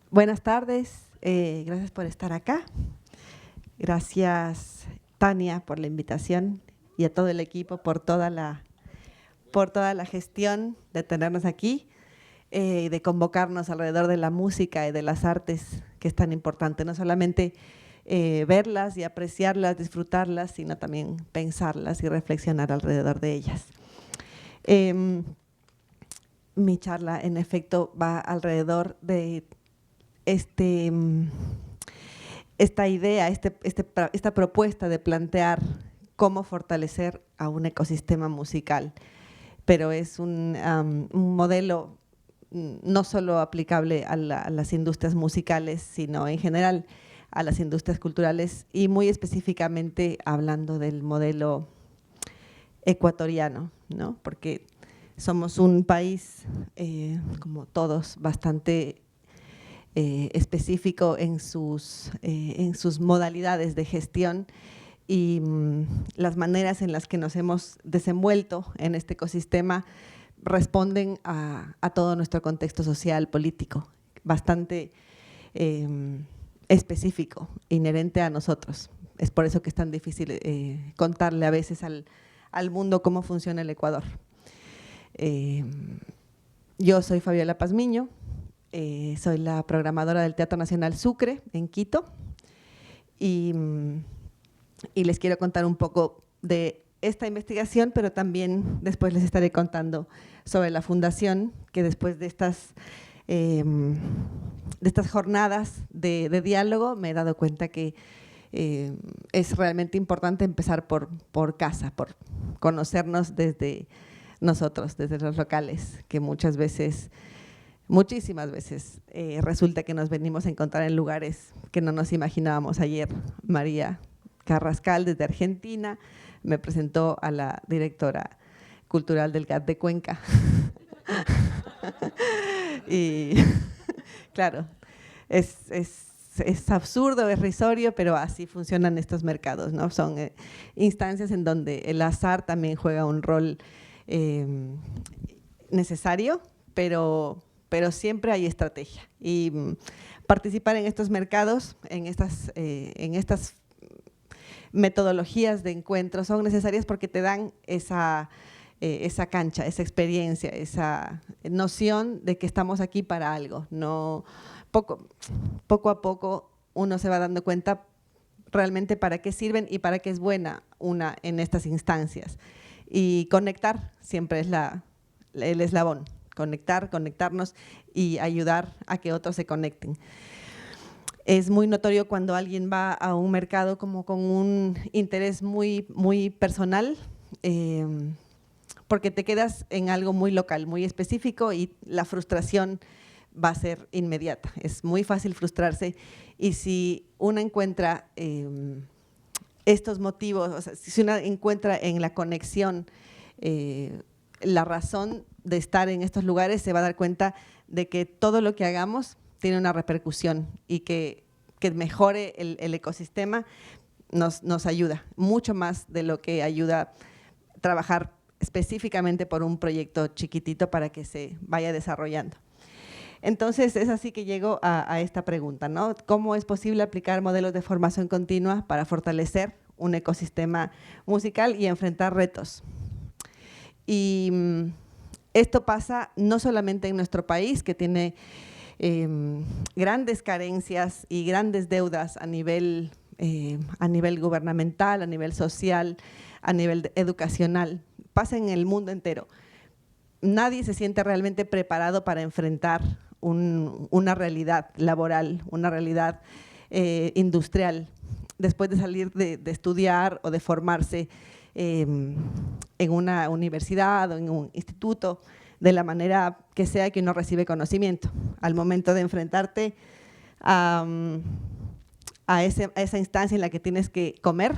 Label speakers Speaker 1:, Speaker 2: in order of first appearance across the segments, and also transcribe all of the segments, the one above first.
Speaker 1: Buenas tardes, gracias por estar acá. Gracias, Tania, por la invitación y a todo el equipo por toda la gestión de tenernos aquí, de convocarnos alrededor de la música y de las artes, que es tan importante, no solamente verlas y apreciarlas, disfrutarlas, sino también pensarlas y reflexionar alrededor de ellas. Mi charla, en efecto, va alrededor de esta idea, esta propuesta de plantear cómo fortalecer a un ecosistema musical, pero es un modelo no solo aplicable a las industrias musicales, sino en general a las industrias culturales y muy específicamente hablando del modelo ecuatoriano, ¿no? Porque somos un país, como todos, bastante específico en sus modalidades de gestión y las maneras en las que nos hemos desenvuelto en este ecosistema responden a todo nuestro contexto social, político, bastante específico, inherente a nosotros. Es por eso que es tan difícil contarle a veces al mundo cómo funciona el Ecuador. Yo soy Fabiola Pazmiño. Soy la programadora del Teatro Nacional Sucre, en Quito, y les quiero contar un poco de esta investigación, pero también después les estaré contando sobre la fundación, que después de estas jornadas de diálogo me he dado cuenta que es realmente importante empezar por casa, por conocernos desde nosotros, desde los locales, que muchísimas veces resulta que nos venimos a encontrar en lugares que no nos imaginábamos. Ayer María Carrascal, desde Argentina, me presentó a la directora cultural del GAT de Cuenca. Y claro, es absurdo, es risorio, pero así funcionan estos mercados, ¿no? Son instancias en donde el azar también juega un rol necesario, pero siempre hay estrategia. Y participar en estos mercados, en estas metodologías de encuentro son necesarias porque te dan esa cancha, esa experiencia, esa noción de que estamos aquí para algo. No, poco a poco uno se va dando cuenta realmente para qué sirven y para qué es buena una en estas instancias. Y conectar siempre es el eslabón. Conectarnos y ayudar a que otros se conecten. Es muy notorio cuando alguien va a un mercado como con un interés muy, muy personal, porque te quedas en algo muy local, muy específico y la frustración va a ser inmediata. Es muy fácil frustrarse y si uno encuentra estos motivos, o sea, si uno encuentra en la conexión la razón de estar en estos lugares, se va a dar cuenta de que todo lo que hagamos tiene una repercusión y que mejore el ecosistema nos ayuda, mucho más de lo que ayuda a trabajar específicamente por un proyecto chiquitito para que se vaya desarrollando. Entonces, es así que llego a esta pregunta, ¿no? ¿Cómo es posible aplicar modelos de formación continua para fortalecer un ecosistema musical y enfrentar retos? Y esto pasa no solamente en nuestro país, que tiene grandes carencias y grandes deudas a nivel gubernamental, a nivel social, a nivel educacional. Pasa en el mundo entero. Nadie se siente realmente preparado para enfrentar una realidad laboral, una realidad industrial, después de salir de estudiar o de formarse en una universidad o en un instituto, de la manera que sea que uno recibe conocimiento. Al momento de enfrentarte a esa instancia en la que tienes que comer,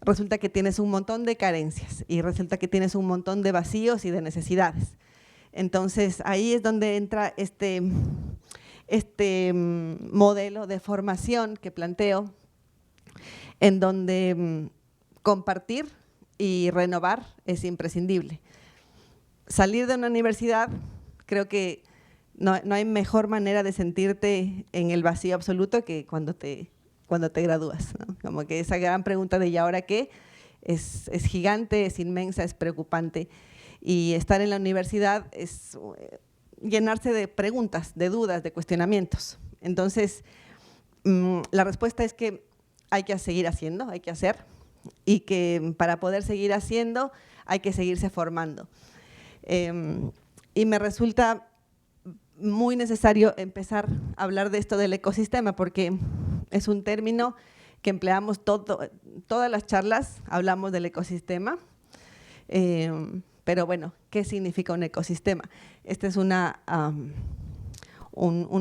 Speaker 1: resulta que tienes un montón de carencias y resulta que tienes un montón de vacíos y de necesidades. Entonces, ahí es donde entra este modelo de formación que planteo, en donde compartir y renovar es imprescindible. Salir de una universidad, creo que no hay mejor manera de sentirte en el vacío absoluto que cuando te gradúas, ¿no? Como que esa gran pregunta de ¿y ahora qué? Es gigante, es inmensa, es preocupante. Y estar en la universidad es llenarse de preguntas, de dudas, de cuestionamientos. Entonces, la respuesta es que hay que seguir haciendo, hay que hacer, y que para poder seguir haciendo hay que seguirse formando. Y me resulta muy necesario empezar a hablar de esto del ecosistema, porque es un término que empleamos todas las charlas, hablamos del ecosistema, pero bueno, ¿qué significa un ecosistema? Este es un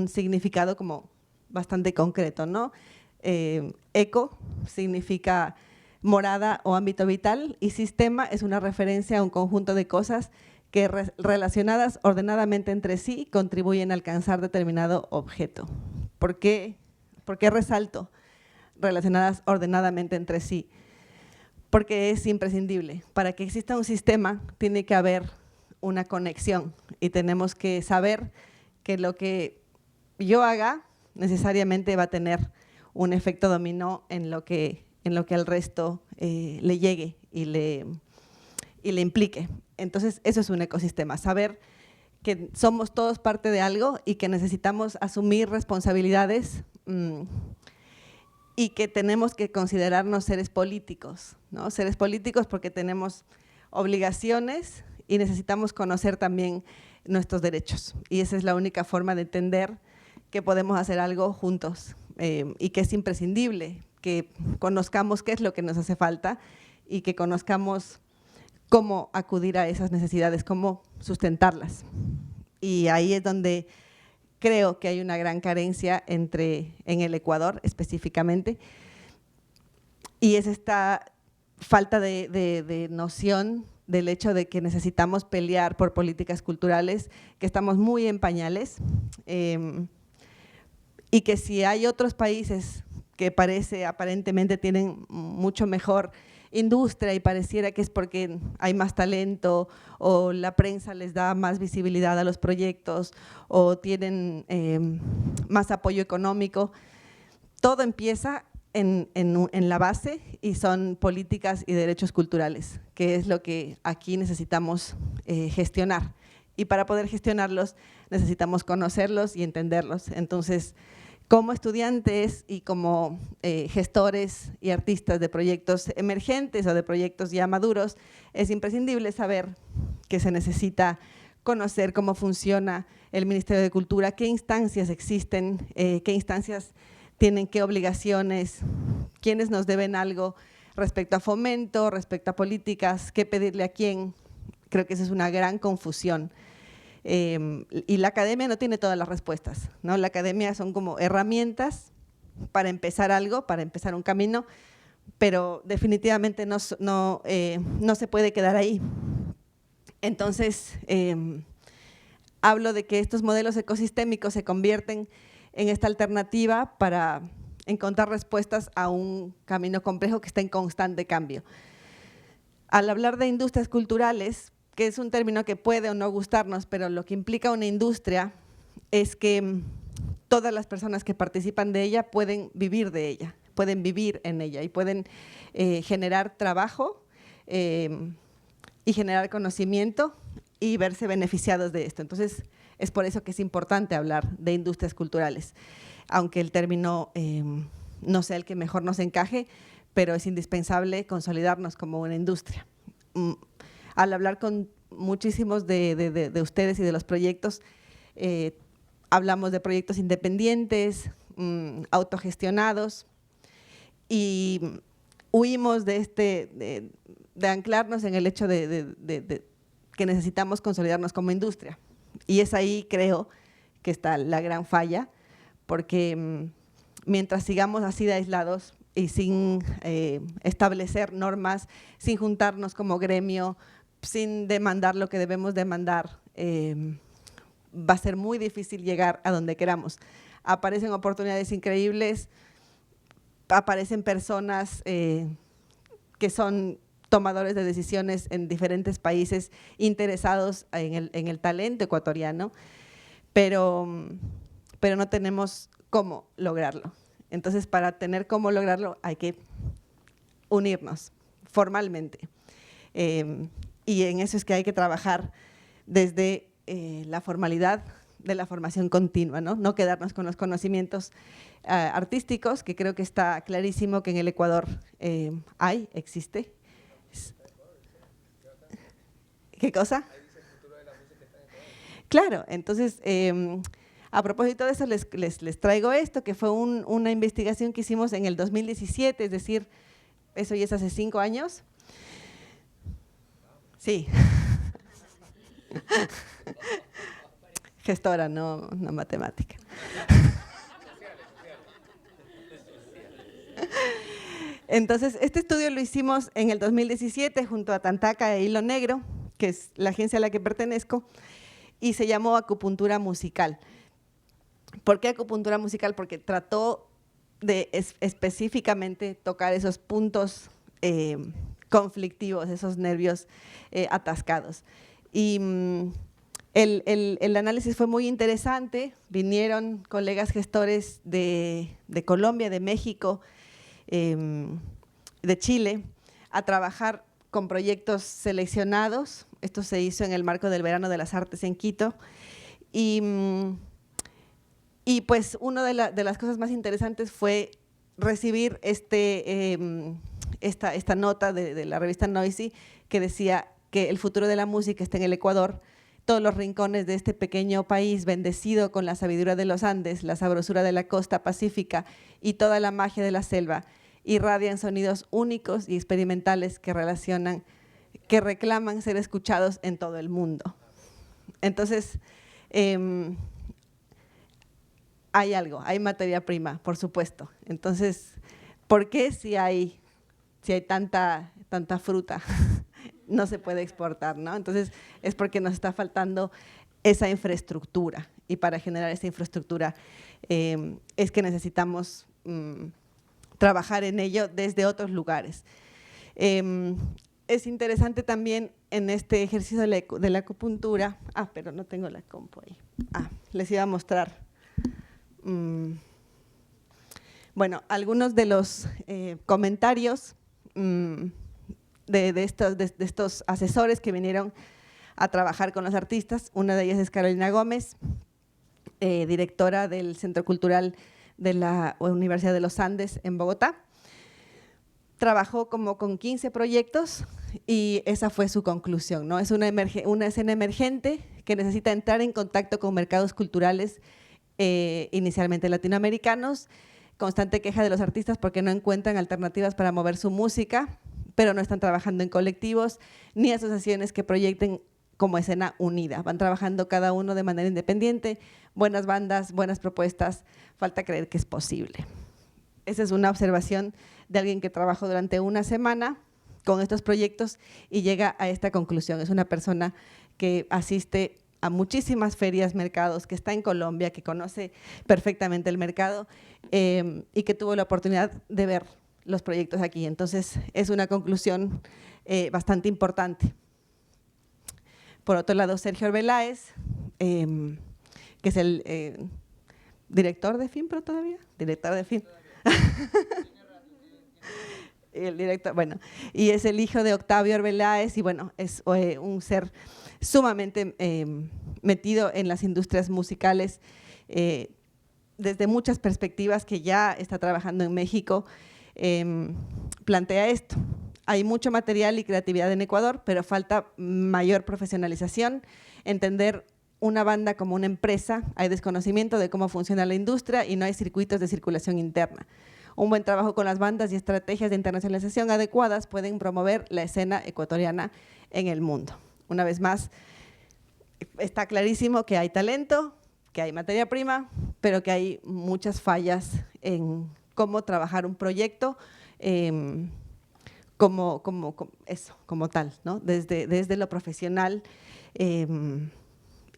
Speaker 1: significado como bastante concreto, ¿no? Eco significa morada o ámbito vital, y sistema es una referencia a un conjunto de cosas que relacionadas ordenadamente entre sí contribuyen a alcanzar determinado objeto. ¿Por qué resalto relacionadas ordenadamente entre sí? Porque es imprescindible. Para que exista un sistema tiene que haber una conexión, y tenemos que saber que lo que yo haga necesariamente va a tener un efecto dominó en lo que al resto le llegue y le implique. Entonces, eso es un ecosistema, saber que somos todos parte de algo y que necesitamos asumir responsabilidades, y que tenemos que considerarnos seres políticos, ¿no? Seres políticos porque tenemos obligaciones y necesitamos conocer también nuestros derechos. Y esa es la única forma de entender que podemos hacer algo juntos, y que es imprescindible que conozcamos qué es lo que nos hace falta y que conozcamos cómo acudir a esas necesidades, cómo sustentarlas. Y ahí es donde creo que hay una gran carencia en el Ecuador específicamente, y es esta falta de noción del hecho de que necesitamos pelear por políticas culturales, que estamos muy en pañales, y que si hay otros países que aparentemente tienen mucho mejor industria y pareciera que es porque hay más talento o la prensa les da más visibilidad a los proyectos o tienen más apoyo económico, todo empieza en la base, y son políticas y derechos culturales, que es lo que aquí necesitamos gestionar. Y para poder gestionarlos necesitamos conocerlos y entenderlos. Entonces, como estudiantes y como gestores y artistas de proyectos emergentes o de proyectos ya maduros, es imprescindible saber que se necesita conocer cómo funciona el Ministerio de Cultura, qué instancias existen, qué instancias tienen qué obligaciones, quiénes nos deben algo respecto a fomento, respecto a políticas, qué pedirle a quién. Creo que esa es una gran confusión. Y la academia no tiene todas las respuestas, ¿no? La academia son como herramientas para empezar algo, para empezar un camino, pero definitivamente no se puede quedar ahí. Entonces, hablo de que estos modelos ecosistémicos se convierten en esta alternativa para encontrar respuestas a un camino complejo que está en constante cambio. Al hablar de industrias culturales, que es un término que puede o no gustarnos, pero lo que implica una industria es que todas las personas que participan de ella pueden vivir de ella, pueden vivir en ella y pueden generar trabajo y generar conocimiento y verse beneficiados de esto. Entonces, es por eso que es importante hablar de industrias culturales, aunque el término no sea el que mejor nos encaje, pero es indispensable consolidarnos como una industria. Al hablar con muchísimos de ustedes y de los proyectos, hablamos de proyectos independientes, autogestionados, y huimos de anclarnos en el hecho de que necesitamos consolidarnos como industria. Y es ahí, creo, que está la gran falla, porque mientras sigamos así de aislados y sin establecer normas, sin juntarnos como gremio, sin demandar lo que debemos demandar, va a ser muy difícil llegar a donde queramos. Aparecen oportunidades increíbles, aparecen personas que son tomadores de decisiones en diferentes países interesados en el talento ecuatoriano, pero no tenemos cómo lograrlo. Entonces, para tener cómo lograrlo hay que unirnos formalmente. Y en eso es que hay que trabajar desde la formalidad de la formación continua, no quedarnos con los conocimientos artísticos, que creo que está clarísimo que en el Ecuador existe. ¿Qué cosa? Claro, entonces, a propósito de eso, les traigo esto, que fue una investigación que hicimos en el 2017, es decir, eso ya es hace 5 años. Sí. Gestora, no matemática. Entonces, este estudio lo hicimos en el 2017 junto a Tantaca e Hilo Negro, que es la agencia a la que pertenezco, y se llamó Acupuntura Musical. ¿Por qué acupuntura musical? Porque trató de específicamente tocar esos puntos conflictivos, esos nervios atascados. Y el análisis fue muy interesante. Vinieron colegas gestores de Colombia, de México, de Chile, a trabajar con proyectos seleccionados. Esto se hizo en el marco del Verano de las Artes en Quito. Y pues una de las cosas más interesantes fue recibir esta nota de la revista Noisy, que decía que el futuro de la música está en el Ecuador. Todos los rincones de este pequeño país, bendecido con la sabiduría de los Andes, la sabrosura de la costa pacífica y toda la magia de la selva, irradian sonidos únicos y experimentales que reclaman ser escuchados en todo el mundo. Entonces, hay materia prima, por supuesto. Entonces, ¿por qué si hay tanta fruta no se puede exportar, ¿no? Entonces, es porque nos está faltando esa infraestructura, y para generar esa infraestructura es que necesitamos trabajar en ello desde otros lugares. Es interesante también en este ejercicio de la acupuntura, pero no tengo la compu ahí, les iba a mostrar. Bueno, algunos de los comentarios de estos asesores que vinieron a trabajar con los artistas. Una de ellas es Carolina Gómez, directora del Centro Cultural de la Universidad de los Andes en Bogotá. Trabajó como con 15 proyectos y esa fue su conclusión, ¿no? Es una escena emergente que necesita entrar en contacto con mercados culturales inicialmente latinoamericanos. Constante queja de los artistas porque no encuentran alternativas para mover su música, pero no están trabajando en colectivos ni asociaciones que proyecten como escena unida. Van trabajando cada uno de manera independiente, buenas bandas, buenas propuestas, falta creer que es posible. Esa es una observación de alguien que trabajó durante una semana con estos proyectos y llega a esta conclusión. Es una persona que asiste a muchísimas ferias, mercados, que está en Colombia, que conoce perfectamente el mercado y que tuvo la oportunidad de ver los proyectos aquí. Entonces, es una conclusión bastante importante. Por otro lado, Sergio Arbeláez, que es el director de FIMPRO todavía, director de FIMPRO. El director, bueno, y es el hijo de Octavio Arbeláez y bueno, es un ser sumamente metido en las industrias musicales desde muchas perspectivas, que ya está trabajando en México. Plantea esto: hay mucho material y creatividad en Ecuador, pero falta mayor profesionalización, entender una banda como una empresa, hay desconocimiento de cómo funciona la industria y no hay circuitos de circulación interna. Un buen trabajo con las bandas y estrategias de internacionalización adecuadas pueden promover la escena ecuatoriana en el mundo. Una vez más, está clarísimo que hay talento, que hay materia prima, pero que hay muchas fallas en cómo trabajar un proyecto como tal, ¿no? Desde lo profesional,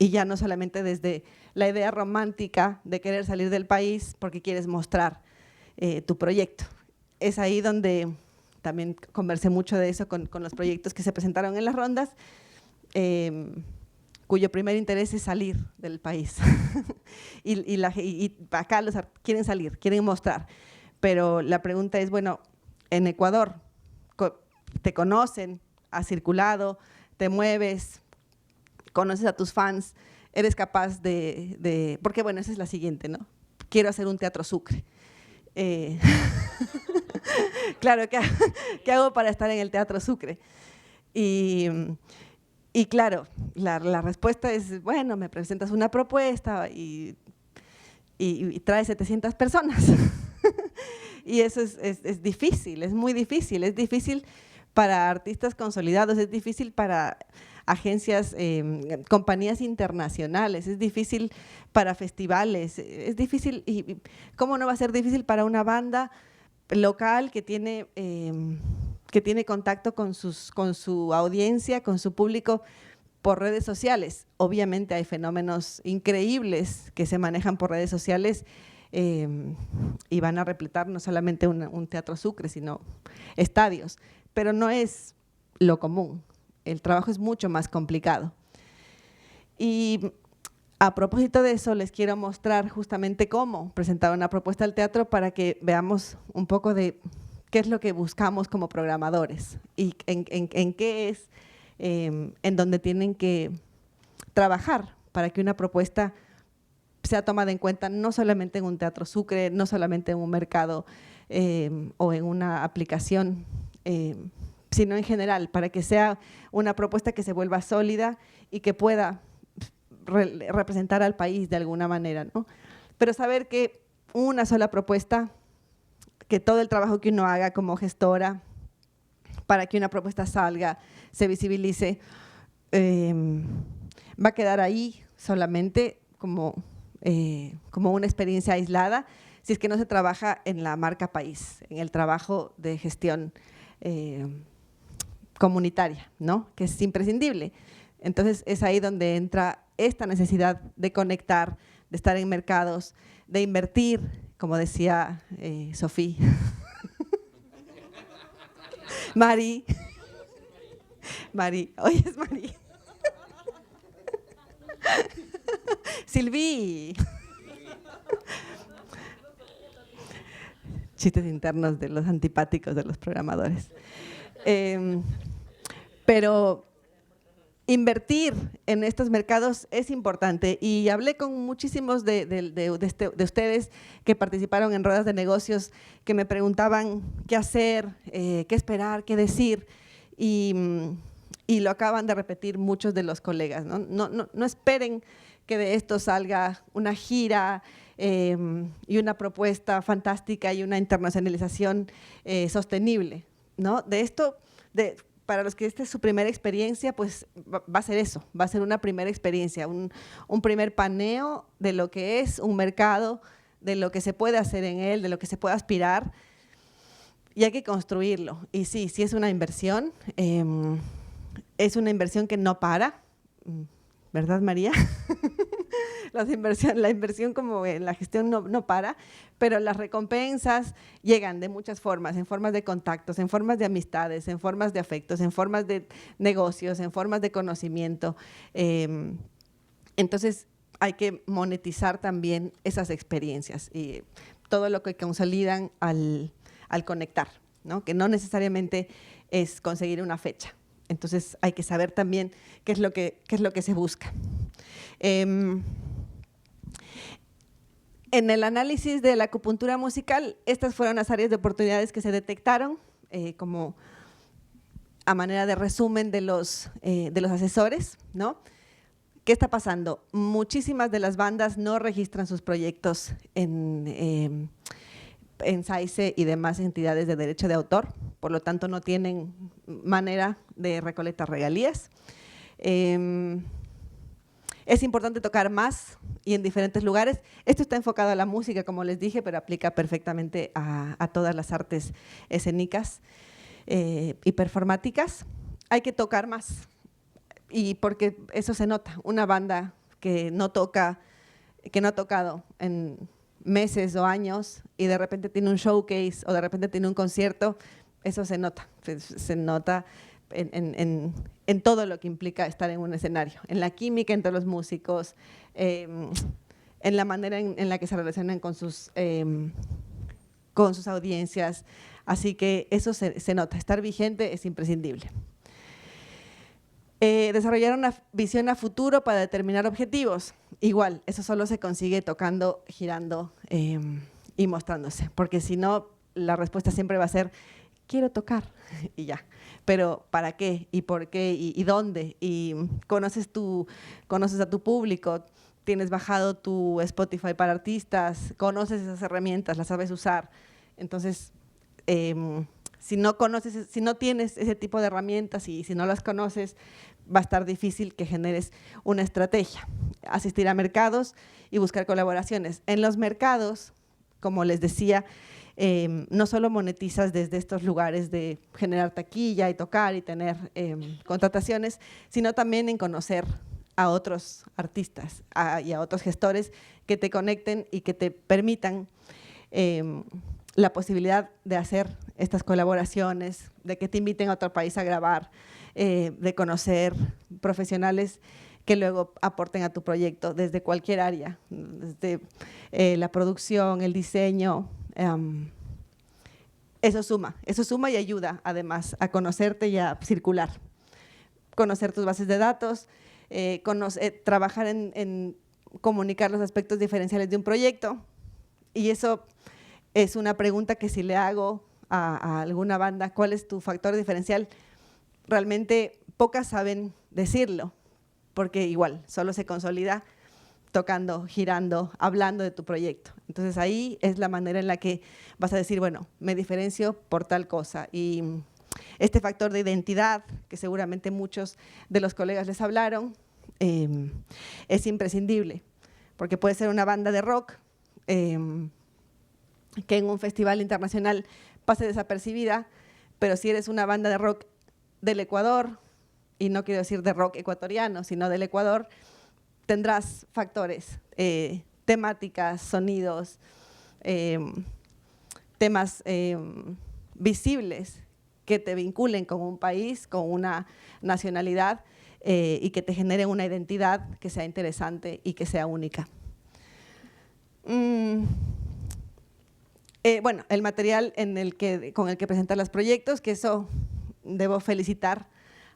Speaker 1: y ya no solamente desde la idea romántica de querer salir del país porque quieres mostrar tu proyecto. Es ahí donde también conversé mucho de eso con los proyectos que se presentaron en las rondas, cuyo primer interés es salir del país. y acá los quieren salir, quieren mostrar. Pero la pregunta es, bueno, en Ecuador te conocen, has circulado, te mueves, conoces a tus fans, eres capaz porque bueno, esa es la siguiente, ¿no? Quiero hacer un Teatro Sucre. Claro, ¿qué hago para estar en el Teatro Sucre? Y claro, la respuesta es, bueno, me presentas una propuesta y traes 700 personas. Y eso es difícil, es muy difícil. Es difícil para artistas consolidados, es difícil para agencias, compañías internacionales, es difícil para festivales, es difícil. Y ¿cómo no va a ser difícil para una banda local que tiene contacto con su audiencia, con su público por redes sociales? Obviamente hay fenómenos increíbles que se manejan por redes sociales y van a repletar no solamente un Teatro Sucre, sino estadios, pero no es lo común. El trabajo es mucho más complicado. Y a propósito de eso, les quiero mostrar justamente cómo presentar una propuesta al teatro para que veamos un poco de qué es lo que buscamos como programadores y en qué es en donde tienen que trabajar para que una propuesta sea tomada en cuenta no solamente en un Teatro Sucre, no solamente en un mercado o en una aplicación, sino en general, para que sea una propuesta que se vuelva sólida y que pueda representar al país de alguna manera, ¿no? Pero saber que una sola propuesta, que todo el trabajo que uno haga como gestora para que una propuesta salga, se visibilice, va a quedar ahí solamente como una experiencia aislada si es que no se trabaja en la marca país, en el trabajo de gestión comunitaria, ¿no? Que es imprescindible. Entonces es ahí donde entra esta necesidad de conectar, de estar en mercados, de invertir, como decía Sofía. Mari, hoy es Mari. Silvi. Chistes internos de los antipáticos de los programadores. Pero invertir en estos mercados es importante y hablé con muchísimos de ustedes que participaron en ruedas de negocios que me preguntaban qué hacer, qué esperar, qué decir y lo acaban de repetir muchos de los colegas, ¿no? No esperen que de esto salga una gira y una propuesta fantástica y una internacionalización sostenible, ¿no? De esto, para los que esta es su primera experiencia, pues va a ser eso, va a ser una primera experiencia, un primer paneo de lo que es un mercado, de lo que se puede hacer en él, de lo que se puede aspirar, y hay que construirlo. Y sí es una inversión que no para, ¿verdad, María? La inversión como en la gestión no para, pero las recompensas llegan de muchas formas, en formas de contactos, en formas de amistades, en formas de afectos, en formas de negocios, en formas de conocimiento. Entonces hay que monetizar también esas experiencias y todo lo que consolidan al conectar, ¿no? Que no necesariamente es conseguir una fecha. Entonces hay que saber también qué es lo que se busca. En el análisis de la acupuntura musical, estas fueron las áreas de oportunidades que se detectaron como a manera de resumen de los asesores, ¿no? ¿Qué está pasando? Muchísimas de las bandas no registran sus proyectos en SAICE y demás entidades de derecho de autor, por lo tanto no tienen manera de recolectar regalías. Es importante tocar más y en diferentes lugares. Esto está enfocado a la música, como les dije, pero aplica perfectamente a todas las artes escénicas y performáticas. Hay que tocar más y porque eso se nota. Una banda que no toca, que no ha tocado en meses o años y de repente tiene un showcase o de repente tiene un concierto, eso se nota en todo lo que implica estar en un escenario, en la química entre los músicos, en la manera en la que se relacionan con sus audiencias. Así que eso se nota, estar vigente es imprescindible. Desarrollar una visión a futuro para determinar objetivos. Igual, eso solo se consigue tocando, girando y mostrándose, porque si no, la respuesta siempre va a ser, quiero tocar y ya. Pero ¿para qué? ¿Y por qué? ¿Y dónde? Y conoces a tu público, tienes bajado tu Spotify para artistas, conoces esas herramientas, las sabes usar. Entonces, si no tienes ese tipo de herramientas y si no las conoces, va a estar difícil que generes una estrategia. Asistir a mercados y buscar colaboraciones. En los mercados, como les decía, no solo monetizas desde estos lugares de generar taquilla y tocar y tener contrataciones, sino también en conocer a otros artistas y a otros gestores que te conecten y que te permitan la posibilidad de hacer estas colaboraciones, de que te inviten a otro país a grabar, de conocer profesionales que luego aporten a tu proyecto desde cualquier área, desde la producción, el diseño. Eso suma y ayuda además a conocerte y a circular. Conocer tus bases de datos, trabajar en comunicar los aspectos diferenciales de un proyecto, y eso es una pregunta que si le hago a alguna banda, ¿cuál es tu factor diferencial? Realmente pocas saben decirlo, porque igual solo se consolida tocando, girando, hablando de tu proyecto. Entonces ahí es la manera en la que vas a decir, bueno, me diferencio por tal cosa. Y este factor de identidad, que seguramente muchos de los colegas les hablaron, es imprescindible, porque puede ser una banda de rock que en un festival internacional pase desapercibida, pero si eres una banda de rock del Ecuador, y no quiero decir de rock ecuatoriano, sino del Ecuador, tendrás factores, temáticas, sonidos, temas visibles que te vinculen con un país, con una nacionalidad y que te generen una identidad que sea interesante y que sea única. Bueno, el material con el que presentar los proyectos, que eso debo felicitar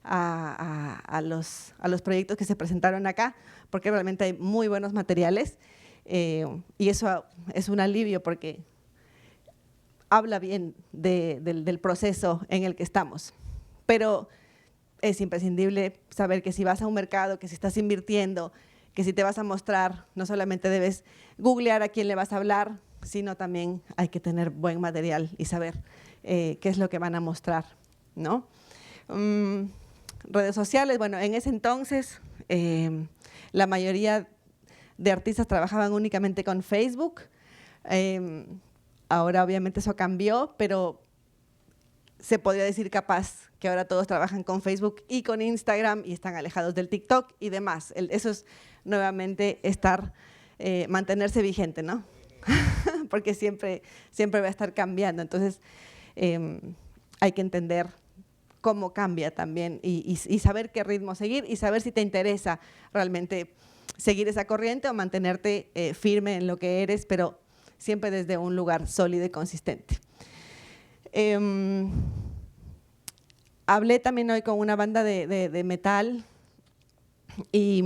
Speaker 1: a los proyectos que se presentaron acá, porque realmente hay muy buenos materiales y eso es un alivio porque habla bien del proceso en el que estamos. Pero es imprescindible saber que si vas a un mercado, que si estás invirtiendo, que si te vas a mostrar, no solamente debes googlear a quién le vas a hablar, sino también hay que tener buen material y saber qué es lo que van a mostrar, ¿no? Redes sociales, bueno, en ese entonces la mayoría de artistas trabajaban únicamente con Facebook. Ahora obviamente eso cambió, pero se podría decir capaz que ahora todos trabajan con Facebook y con Instagram y están alejados del TikTok y demás. Eso es nuevamente mantenerse vigente, ¿no? Porque siempre va a estar cambiando. Entonces hay que entender cómo cambia también y saber qué ritmo seguir y saber si te interesa realmente seguir esa corriente o mantenerte firme en lo que eres, pero siempre desde un lugar sólido y consistente. Hablé también hoy con una banda de metal y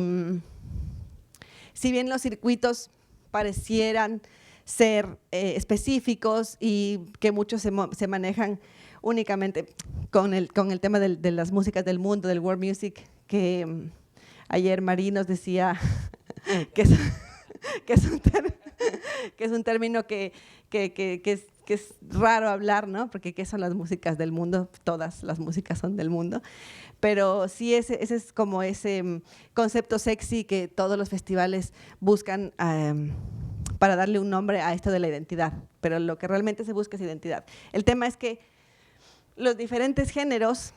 Speaker 1: si bien los circuitos parecieran ser específicos y que muchos se manejan únicamente con el tema de las músicas del mundo, del world music, que ayer Marí nos decía que es un término que es raro hablar, ¿no? Porque ¿qué son las músicas del mundo? Todas las músicas son del mundo. Pero sí, ese es como ese concepto sexy que todos los festivales buscan para darle un nombre a esto de la identidad. Pero lo que realmente se busca es identidad. El tema es que los diferentes géneros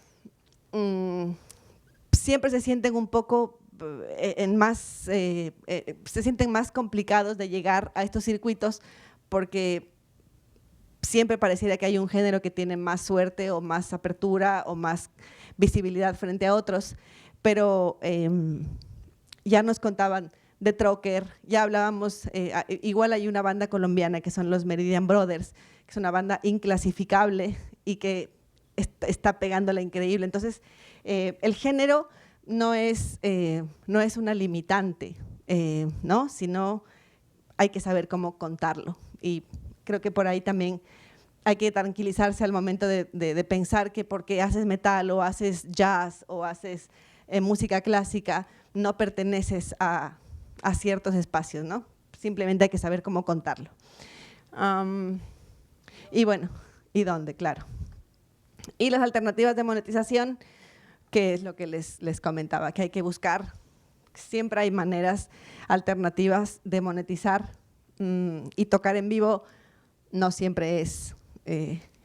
Speaker 1: siempre se sienten un poco se sienten más complicados de llegar a estos circuitos porque siempre pareciera que hay un género que tiene más suerte o más apertura o más visibilidad frente a otros, pero ya nos contaban de Trocker, ya hablábamos, igual hay una banda colombiana que son los Meridian Brothers, que es una banda inclasificable y que está pegándola increíble. Entonces, el género no es una limitante, ¿no? Sino hay que saber cómo contarlo. Y creo que por ahí también hay que tranquilizarse al momento de pensar que porque haces metal o haces jazz o haces música clásica, no perteneces a ciertos espacios, ¿no? Simplemente hay que saber cómo contarlo. Y bueno, ¿y dónde? Claro. Y las alternativas de monetización, que es lo que les comentaba, que hay que buscar. Siempre hay maneras alternativas de monetizar y tocar en vivo no siempre es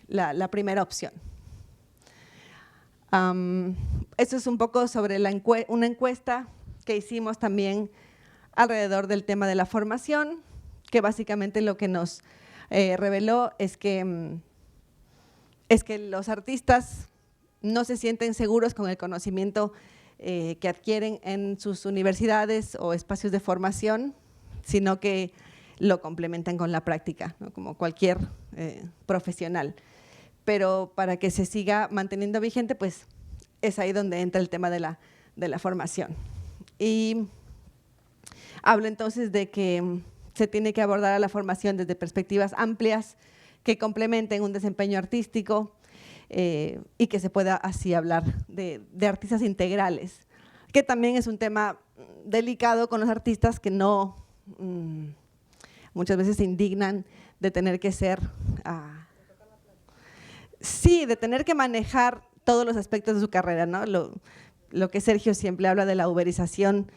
Speaker 1: la primera opción. Esto es un poco sobre una encuesta que hicimos también alrededor del tema de la formación, que básicamente lo que nos reveló es que los artistas no se sienten seguros con el conocimiento que adquieren en sus universidades o espacios de formación, sino que lo complementan con la práctica, ¿no? Como cualquier profesional. Pero para que se siga manteniendo vigente, pues es ahí donde entra el tema de la formación. Y hablo entonces de que se tiene que abordar a la formación desde perspectivas amplias que complementen un desempeño artístico y que se pueda así hablar de artistas integrales, que también es un tema delicado con los artistas que no muchas veces se indignan de tener que ser… sí, de tener que manejar todos los aspectos de su carrera, ¿no? Lo que Sergio siempre habla de la uberización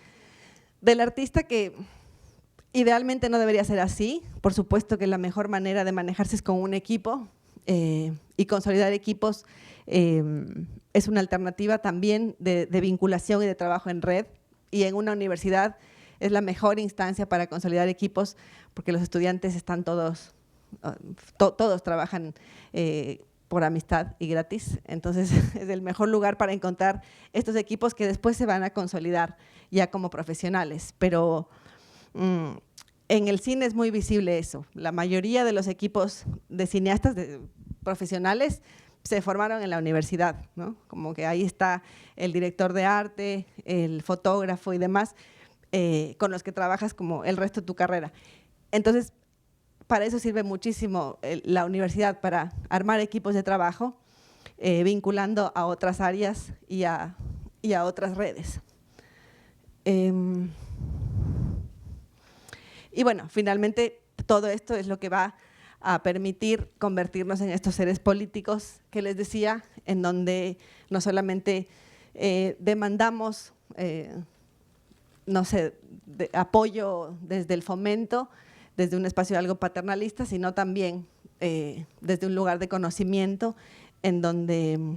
Speaker 1: del artista, que idealmente no debería ser así. Por supuesto que la mejor manera de manejarse es con un equipo y consolidar equipos es una alternativa también de vinculación y de trabajo en red, y en una universidad es la mejor instancia para consolidar equipos porque los estudiantes están todos trabajan por amistad y gratis, entonces es el mejor lugar para encontrar estos equipos que después se van a consolidar ya como profesionales. Pero en el cine es muy visible eso. La mayoría de los equipos de cineastas profesionales se formaron en la universidad, ¿no? Como que ahí está el director de arte, el fotógrafo y demás, con los que trabajas como el resto de tu carrera. Entonces, para eso sirve muchísimo la universidad, para armar equipos de trabajo, vinculando a otras áreas y a otras redes. Y bueno, finalmente todo esto es lo que va a permitir convertirnos en estos seres políticos que les decía, en donde no solamente demandamos, no sé, apoyo desde el fomento, desde un espacio algo paternalista, sino también desde un lugar de conocimiento en donde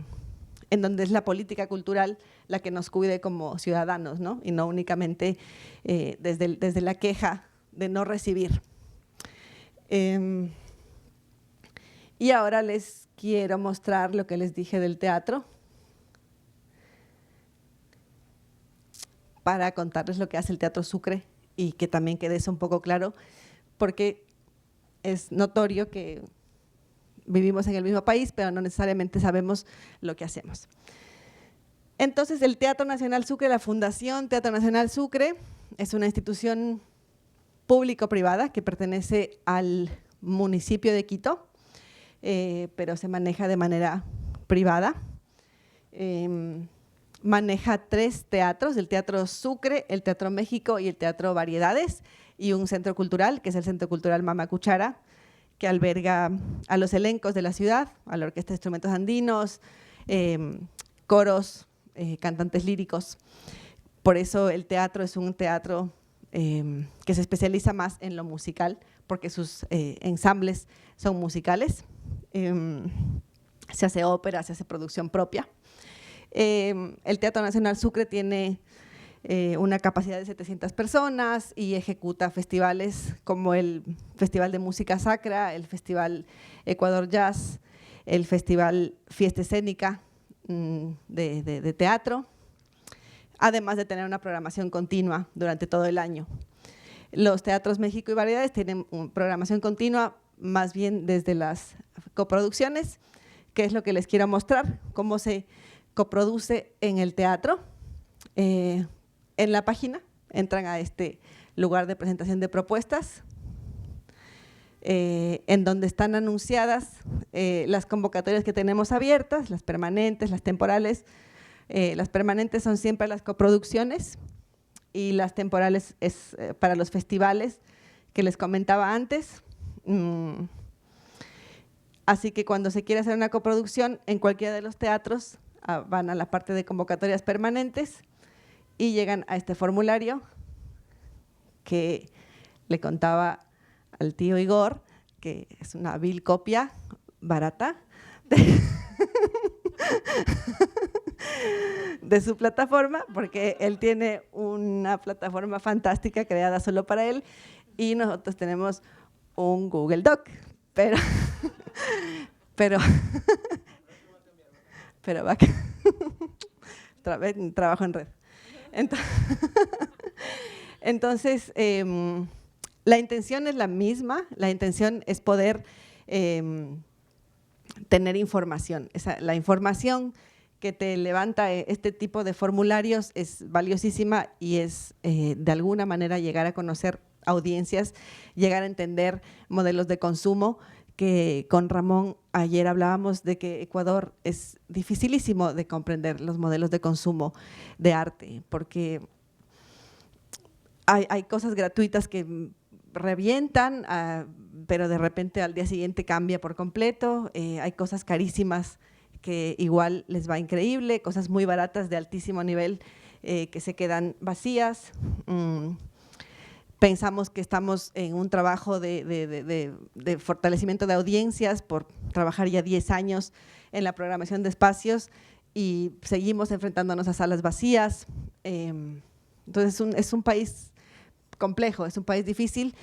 Speaker 1: es la política cultural la que nos cuide como ciudadanos, ¿no? Y no únicamente desde la queja de no recibir. Y ahora les quiero mostrar lo que les dije del teatro, para contarles lo que hace el Teatro Sucre y que también quede eso un poco claro, porque es notorio que vivimos en el mismo país, pero no necesariamente sabemos lo que hacemos. Entonces, el Teatro Nacional Sucre, la Fundación Teatro Nacional Sucre, es una institución público-privada que pertenece al municipio de Quito, pero se maneja de manera privada. Maneja 3 teatros, el Teatro Sucre, el Teatro México y el Teatro Variedades, y un centro cultural, que es el Centro Cultural Mama Cuchara, que alberga a los elencos de la ciudad, a la Orquesta de Instrumentos Andinos, coros, cantantes líricos. Por eso el teatro es un teatro que se especializa más en lo musical, porque sus ensambles son musicales. Se hace ópera, se hace producción propia. El Teatro Nacional Sucre tiene una capacidad de 700 personas y ejecuta festivales como el Festival de Música Sacra, el Festival Ecuador Jazz, el Festival Fiesta Escénica de teatro, además de tener una programación continua durante todo el año. Los Teatros México y Variedades tienen programación continua más bien desde las coproducciones, que es lo que les quiero mostrar, cómo se coproduce en el teatro. En la página entran a este lugar de presentación de propuestas, en donde están anunciadas las convocatorias que tenemos abiertas, las permanentes, las temporales. Las permanentes son siempre las coproducciones y las temporales es para los festivales que les comentaba antes. Así que cuando se quiere hacer una coproducción en cualquiera de los teatros, van a la parte de convocatorias permanentes y llegan a este formulario que le contaba al tío Igor, que es una vil copia barata de su plataforma, porque él tiene una plataforma fantástica creada solo para él y nosotros tenemos un Google Doc, pero va a trabajo en red. Entonces, la intención es la misma, la intención es poder tener información. La información que te levanta este tipo de formularios es valiosísima y es de alguna manera llegar a conocer audiencias, llegar a entender modelos de consumo, que con Ramón ayer hablábamos de que Ecuador es dificilísimo de comprender los modelos de consumo de arte, porque hay cosas gratuitas que revientan, pero de repente al día siguiente cambia por completo, hay cosas carísimas que igual les va increíble, cosas muy baratas de altísimo nivel que se quedan vacías. Pensamos que estamos en un trabajo de fortalecimiento de audiencias por trabajar ya 10 años en la programación de espacios y seguimos enfrentándonos a salas vacías. Entonces es un país complejo, es un país difícil.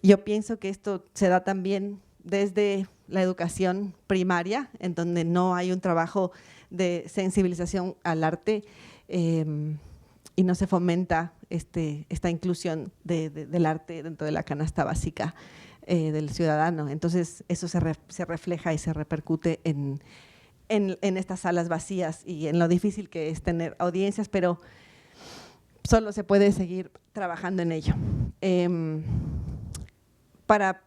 Speaker 1: Yo pienso que esto se da también desde la educación primaria, en donde no hay un trabajo de sensibilización al arte y no se fomenta esta inclusión del arte dentro de la canasta básica del ciudadano. Entonces eso se refleja y se repercute en estas salas vacías y en lo difícil que es tener audiencias, pero solo se puede seguir trabajando en ello. Para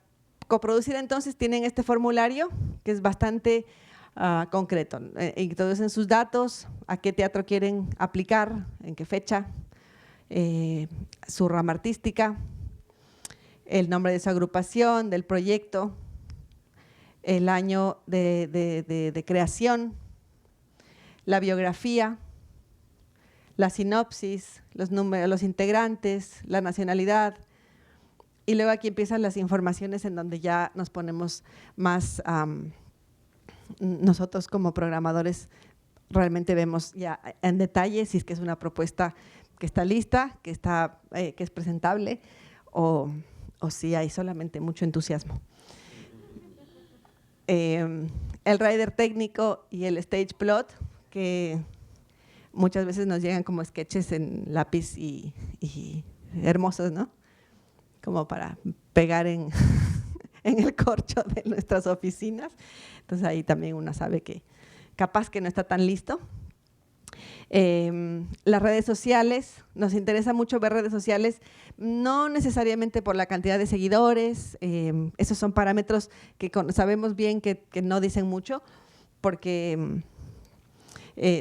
Speaker 1: coproducir entonces tienen este formulario que es bastante concreto. Introducen sus datos, a qué teatro quieren aplicar, en qué fecha, su rama artística, el nombre de su agrupación, del proyecto, el año de creación, la biografía, la sinopsis, los números, los integrantes, la nacionalidad. Y luego aquí empiezan las informaciones en donde ya nos ponemos más, nosotros como programadores realmente vemos ya en detalle si es que es una propuesta que está lista, que es presentable o si hay solamente mucho entusiasmo. El rider técnico y el stage plot, que muchas veces nos llegan como sketches en lápiz y hermosos, ¿no? Como para pegar en el corcho de nuestras oficinas. Entonces ahí también uno sabe que capaz que no está tan listo. Las redes sociales, nos interesa mucho ver redes sociales, no necesariamente por la cantidad de seguidores, esos son parámetros que sabemos bien que no dicen mucho, porque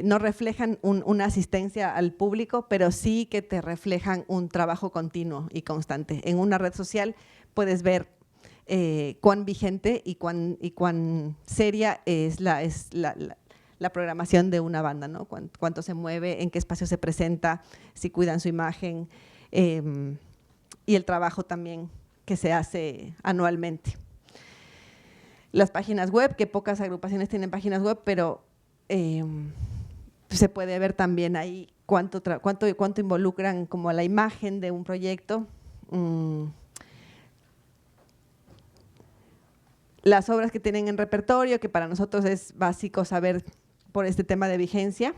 Speaker 1: no reflejan una asistencia al público, pero sí que te reflejan un trabajo continuo y constante. En una red social puedes ver cuán vigente y cuán seria es la programación de una banda, ¿no? Cuánto se mueve, en qué espacio se presenta, si cuidan su imagen y el trabajo también que se hace anualmente. Las páginas web, que pocas agrupaciones tienen páginas web, pero se puede ver también ahí cuánto involucran como a la imagen de un proyecto. Las obras que tienen en repertorio, que para nosotros es básico saber por este tema de vigencia.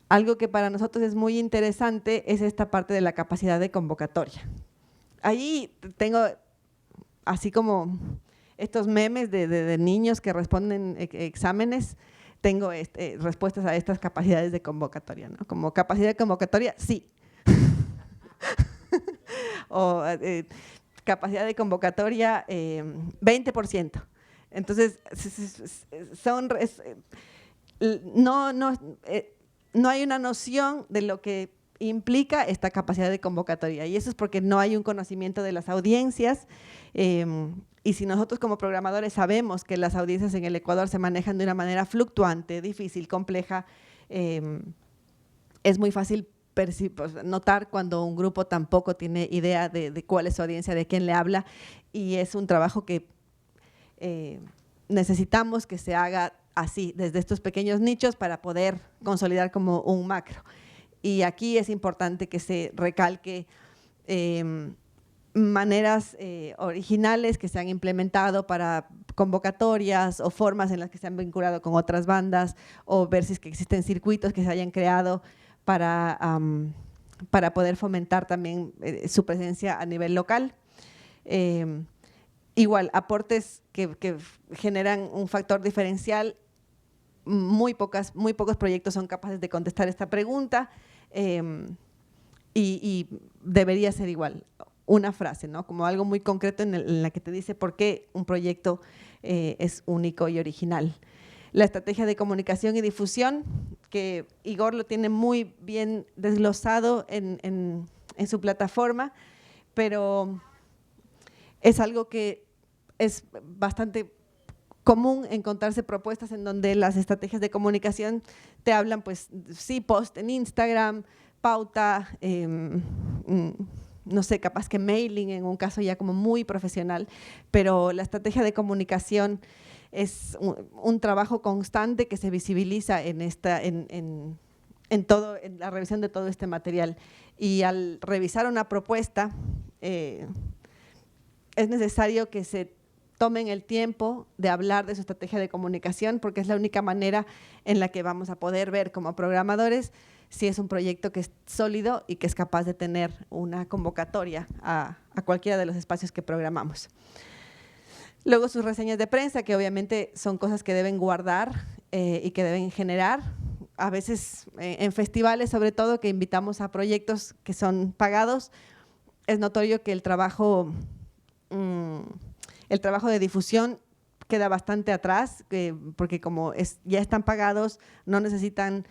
Speaker 1: Algo que para nosotros es muy interesante es esta parte de la capacidad de convocatoria. Ahí tengo así como estos memes de niños que responden exámenes, tengo respuestas a estas capacidades de convocatoria, ¿no? Como capacidad de convocatoria, sí. O capacidad de convocatoria 20%. Entonces, no hay una noción de lo que implica esta capacidad de convocatoria, y eso es porque no hay un conocimiento de las audiencias, y si nosotros como programadores sabemos que las audiencias en el Ecuador se manejan de una manera fluctuante, difícil, compleja, es muy fácil notar cuando un grupo tampoco tiene idea de cuál es su audiencia, de quién le habla, y es un trabajo que necesitamos que se haga así, desde estos pequeños nichos para poder consolidar como un macro. Y aquí es importante que se recalque maneras originales que se han implementado para convocatorias o formas en las que se han vinculado con otras bandas, o ver si es que existen circuitos que se hayan creado para poder fomentar también su presencia a nivel local. Igual, aportes que generan un factor diferencial. Muy pocos proyectos son capaces de contestar esta pregunta, y debería ser igual, una frase, ¿no? Como algo muy concreto en la que te dice por qué un proyecto es único y original. La estrategia de comunicación y difusión, que Igor lo tiene muy bien desglosado en su plataforma, pero es algo que es bastante común encontrarse propuestas en donde las estrategias de comunicación te hablan, pues sí, post en Instagram, pauta, no sé, capaz que mailing en un caso ya como muy profesional, pero la estrategia de comunicación es un trabajo constante que se visibiliza en la revisión de todo este material. Y al revisar una propuesta, es necesario que se tomen el tiempo de hablar de su estrategia de comunicación, porque es la única manera en la que vamos a poder ver como programadores si es un proyecto que es sólido y que es capaz de tener una convocatoria a cualquiera de los espacios que programamos. Luego sus reseñas de prensa, que obviamente son cosas que deben guardar y que deben generar. A veces en festivales, sobre todo, que invitamos a proyectos que son pagados, es notorio que el trabajo de difusión queda bastante atrás, porque como ya están pagados, no necesitan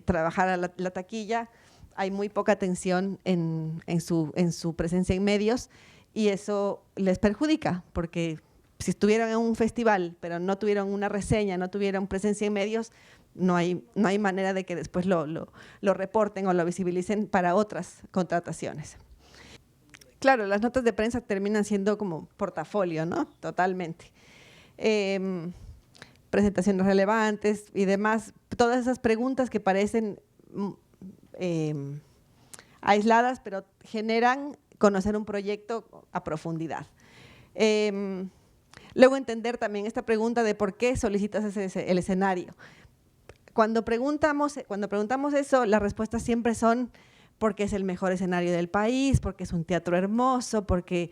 Speaker 1: trabajar a la taquilla, hay muy poca atención en su presencia en medios, y eso les perjudica, porque si estuvieran en un festival, pero no tuvieron una reseña, no tuvieron presencia en medios, no hay manera de que después lo reporten o lo visibilicen para otras contrataciones. Claro, las notas de prensa terminan siendo como portafolio, ¿no? Totalmente. Presentaciones relevantes y demás, todas esas preguntas que parecen aisladas, pero generan conocer un proyecto a profundidad. Luego entender también esta pregunta de por qué solicitas el escenario. Cuando preguntamos eso, las respuestas siempre son porque es el mejor escenario del país, porque es un teatro hermoso, porque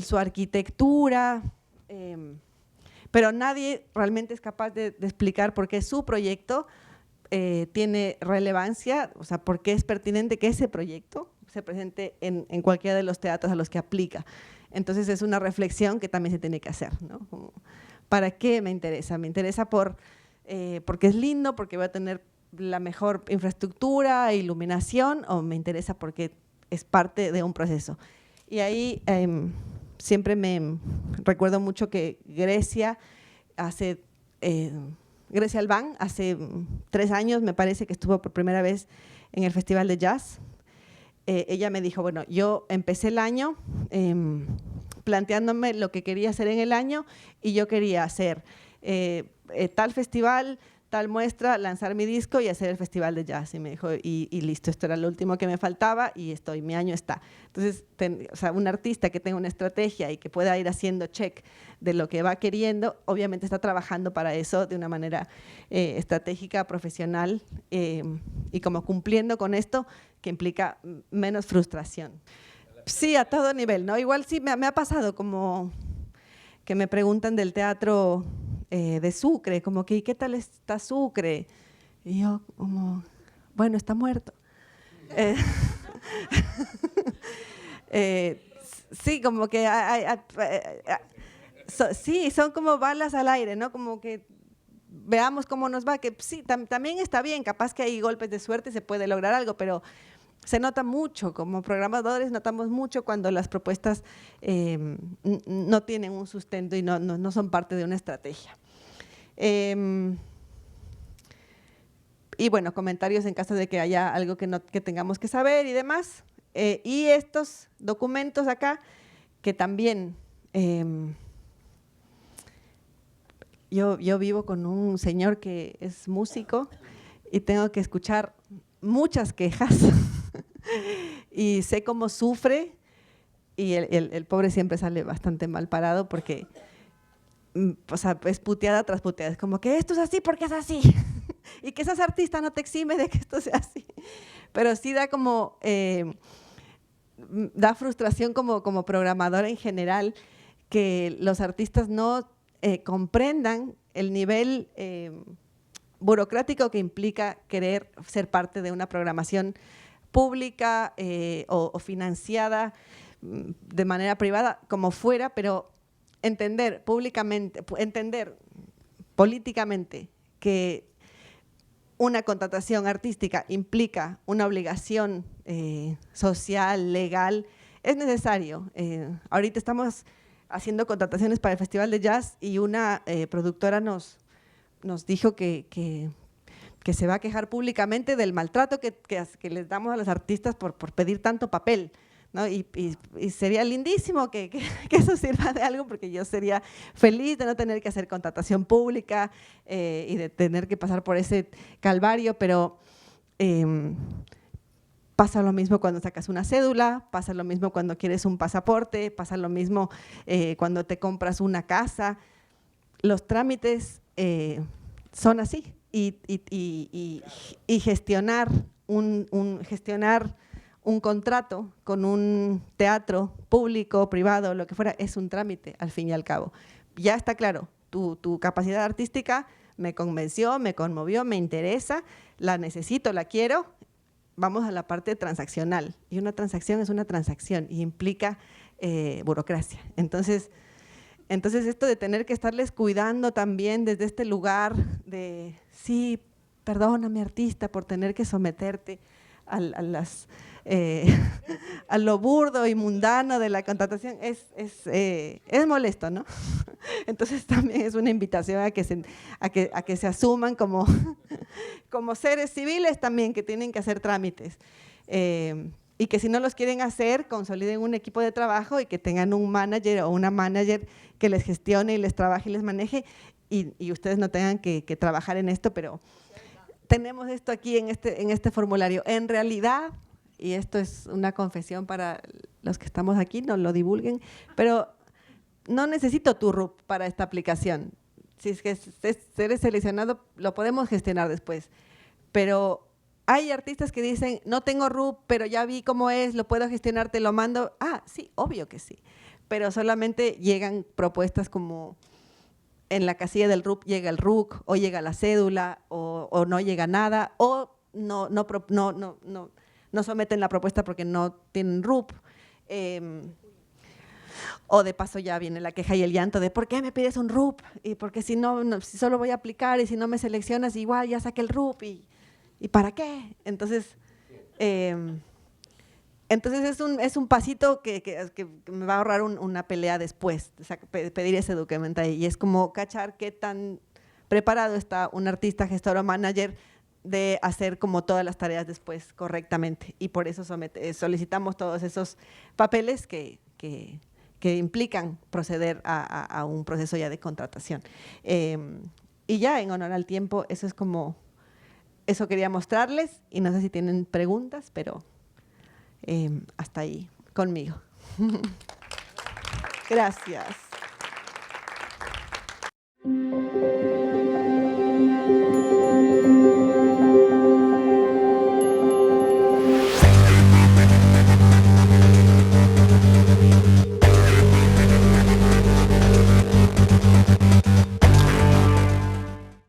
Speaker 1: su arquitectura, pero nadie realmente es capaz de explicar por qué su proyecto tiene relevancia, o sea, por qué es pertinente que ese proyecto se presente en cualquiera de los teatros a los que aplica. Entonces es una reflexión que también se tiene que hacer, ¿no? Como, ¿para qué me interesa? Me interesa porque es lindo, porque voy a tener la mejor infraestructura, iluminación, o me interesa porque es parte de un proceso. Y ahí siempre me recuerdo mucho que Grecia Albán, hace 3 años me parece que estuvo por primera vez en el Festival de Jazz. Ella me dijo, bueno, yo empecé el año planteándome lo que quería hacer en el año, y yo quería hacer tal festival, tal muestra, lanzar mi disco y hacer el festival de jazz. Y me dijo, y listo, esto era lo último que me faltaba y mi año está. Entonces, o sea, un artista que tenga una estrategia y que pueda ir haciendo check de lo que va queriendo, obviamente está trabajando para eso de una manera estratégica, profesional y como cumpliendo con esto que implica menos frustración. Sí, a todo nivel, ¿no? Igual sí me ha pasado como que me preguntan del teatro de Sucre, como que ¿qué tal está Sucre? Y yo como, bueno, está muerto. Sí, como que sí, son como balas al aire, ¿no? Como que veamos cómo nos va, que sí, también está bien, capaz que hay golpes de suerte y se puede lograr algo, pero se nota mucho, como programadores notamos mucho cuando las propuestas no tienen un sustento y no son parte de una estrategia. Y bueno, comentarios en caso de que haya algo que tengamos que saber y demás. Y estos documentos acá, que también… yo vivo con un señor que es músico y tengo que escuchar muchas quejas y sé cómo sufre y el pobre siempre sale bastante mal parado porque o sea, es puteada tras puteada, es como que esto es así porque es así y que seas artista no te exime de que esto sea así, pero sí da como, da frustración como programador en general que los artistas no comprendan el nivel burocrático que implica querer ser parte de una programación pública o financiada de manera privada, como fuera, pero entender públicamente, entender políticamente que una contratación artística implica una obligación social, legal, es necesario. Ahorita estamos haciendo contrataciones para el Festival de Jazz y una productora nos dijo que se va a quejar públicamente del maltrato que les damos a los artistas por pedir tanto papel, ¿no? Y sería lindísimo que eso sirva de algo, porque yo sería feliz de no tener que hacer contratación pública y de tener que pasar por ese calvario, pero pasa lo mismo cuando sacas una cédula, pasa lo mismo cuando quieres un pasaporte, pasa lo mismo cuando te compras una casa. Los trámites son así y gestionar un contrato con un teatro público, privado, lo que fuera, es un trámite al fin y al cabo. Ya está claro, tu capacidad artística me convenció, me conmovió, me interesa, la necesito, la quiero, vamos a la parte transaccional. Y una transacción es una transacción y implica burocracia. Entonces esto de tener que estarles cuidando también desde este lugar de, sí, perdóname artista por tener que someterte a lo burdo y mundano de la contratación, es molesto, ¿no? Entonces también es una invitación a que se asuman como seres civiles también que tienen que hacer trámites. Y que si no los quieren hacer, consoliden un equipo de trabajo y que tengan un manager o una manager que les gestione y les trabaje y les maneje y ustedes no tengan que trabajar en esto, pero tenemos esto aquí en este formulario. En realidad, y esto es una confesión para los que estamos aquí, no lo divulguen, pero no necesito tu RUP para esta aplicación. Si es que eres seleccionado, lo podemos gestionar después, pero hay artistas que dicen, no tengo RUP, pero ya vi cómo es, lo puedo gestionar, te lo mando. Ah, sí, obvio que sí, pero solamente llegan propuestas como en la casilla del RUP llega el RUC, o llega la cédula, o no llega nada, o no someten la propuesta porque no tienen RUP. O de paso ya viene la queja y el llanto de ¿por qué me pides un RUP? Y porque si solo voy a aplicar y si no me seleccionas, igual ya saqué el RUP ¿y para qué? Entonces es un pasito que me va a ahorrar una pelea después, o sea, pedir ese documento ahí. Y es como cachar qué tan preparado está un artista, gestor o manager de hacer como todas las tareas después correctamente. Y por eso solicitamos todos esos papeles que que implican proceder a un proceso ya de contratación. Y ya en honor al tiempo, eso quería mostrarles, y no sé si tienen preguntas, pero hasta ahí conmigo. Gracias.